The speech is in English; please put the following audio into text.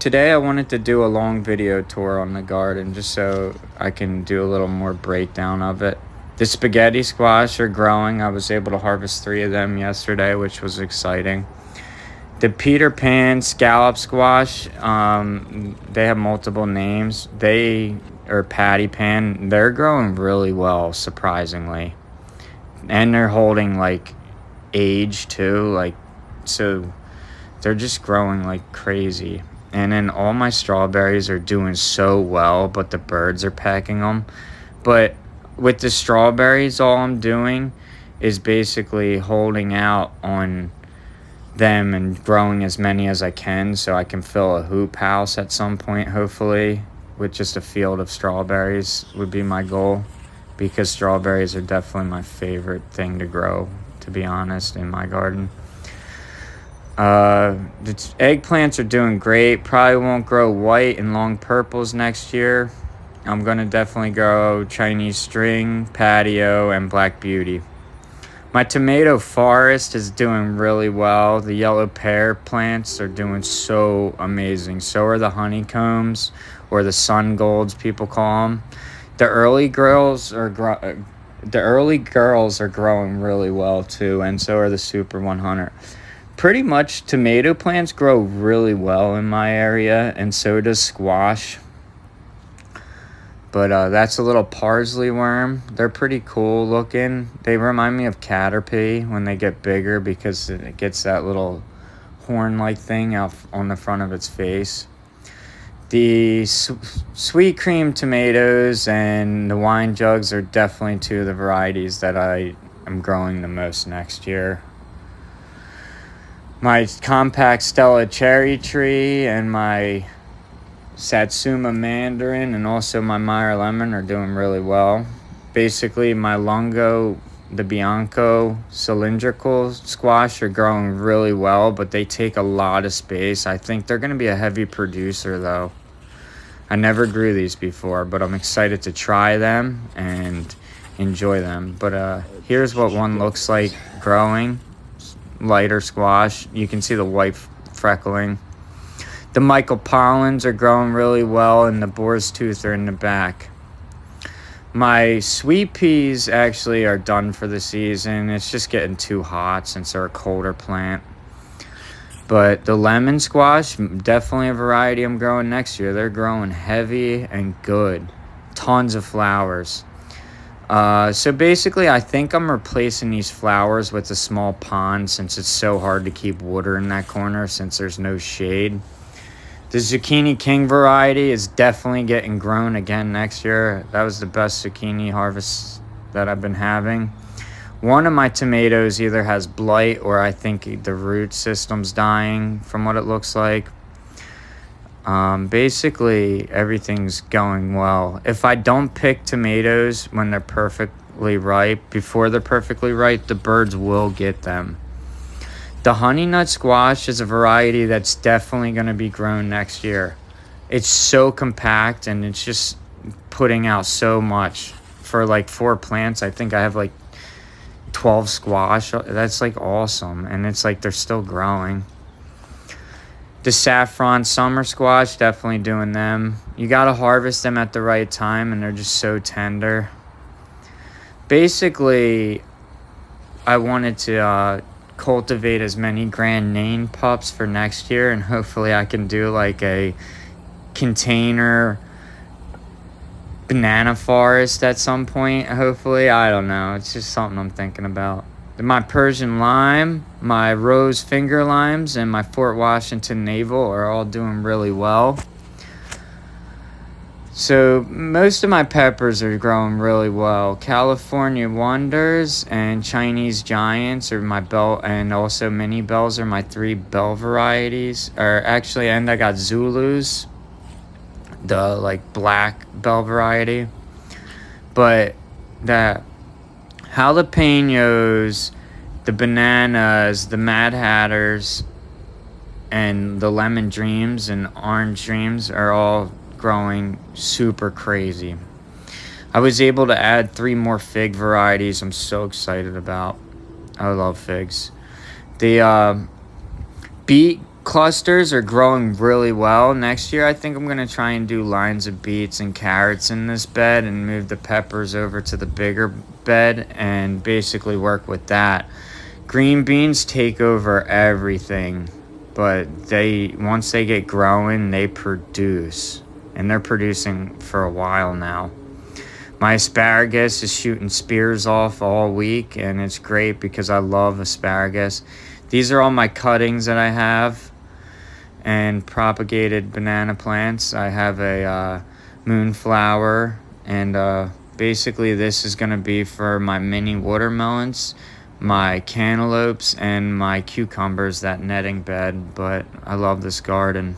Today I wanted to do a long video tour on the garden just so I can do a little more breakdown of it. The spaghetti squash are growing. I was able to harvest 3 of them yesterday, which was exciting. The Peter Pan scallop squash, they have multiple names. Or patty pan, they're growing really well, surprisingly. And they're holding like age too, so they're just growing like crazy. And then all my strawberries are doing so well, but the birds are pecking them. But with the strawberries, all I'm doing is basically holding out on them and growing as many as I can so I can fill a hoop house at some point, hopefully, with just a field of strawberries would be my goal, because strawberries are definitely my favorite thing to grow, to be honest, in my garden. The eggplants are doing great. Probably won't grow white and long purples next year. I'm going to definitely grow Chinese string, patio, and black beauty. My tomato forest is doing really well. The yellow pear plants are doing so amazing. So are the honeycombs, or the sun golds, people call them. The early girls are growing really well too, and so are the Super 100. Pretty much tomato plants grow really well in my area, and so does squash. But that's a little parsley worm. They're pretty cool looking. They remind me of caterpie when they get bigger, because it gets that little horn-like thing out on the front of its face. The sweet cream tomatoes and the wine jugs are definitely 2 of the varieties that I am growing the most next year. My compact Stella cherry tree and my Satsuma mandarin and also my Meyer lemon are doing really well. Basically, my Lungo, the Bianco cylindrical squash are growing really well, but they take a lot of space. I think they're going to be a heavy producer, though. I never grew these before, but I'm excited to try them and enjoy them. But here's what one looks like growing. Lighter squash. You can see the white freckling. The Michael Pollens are growing really well, and the boar's tooth are in the back. My sweet peas actually are done for the season. It's just getting too hot since they're a colder plant. But the lemon squash, definitely a variety I'm growing next year. They're growing heavy and good. Tons of flowers. So basically, I think I'm replacing these flowers with a small pond, since it's so hard to keep water in that corner since there's no shade. The Zucchini King variety is definitely getting grown again next year. That was the best zucchini harvest that I've been having. One of my tomatoes either has blight, or I think the root system's dying from what it looks like. Basically, everything's going well. If I don't pick tomatoes when they're perfectly ripe, before they're perfectly ripe, the birds will get them. The honey nut squash is a variety that's definitely going to be grown next year. It's so compact, and it's just putting out so much. For like 4 plants, I think I have like 12 squash. That's like awesome, and it's like they're still growing. The saffron summer squash, definitely doing them. You got to harvest them at the right time, and they're just so tender. Basically, I wanted to cultivate as many Grand Nain pups for next year, and hopefully I can do like a container banana forest at some point, hopefully. I don't know. It's just something I'm thinking about. My Persian lime, my rose finger limes, and my Fort Washington navel are all doing really well. So most of my peppers are growing really well. California Wonders and Chinese Giants are my bell, and also Mini Bells are my 3 bell varieties. And I got Zulus, the like black bell variety. But that jalapenos, the bananas, the Mad Hatters, and the Lemon Dreams and Orange Dreams are all growing super crazy. I was able to add 3 more fig varieties I'm so excited about. I love figs. The beet clusters are growing really well. Next year, I think I'm going to try and do lines of beets and carrots in this bed and move the peppers over to the bigger bed and basically work with that. Green beans take over everything, but once they get growing, they produce. And they're producing for a while now. My asparagus is shooting spears off all week, and it's great because I love asparagus. These are all my cuttings that I have and propagated banana plants. I have a moonflower, and basically this is going to be for my mini watermelons, my cantaloupes, and my cucumbers, that netting bed. But I love this garden.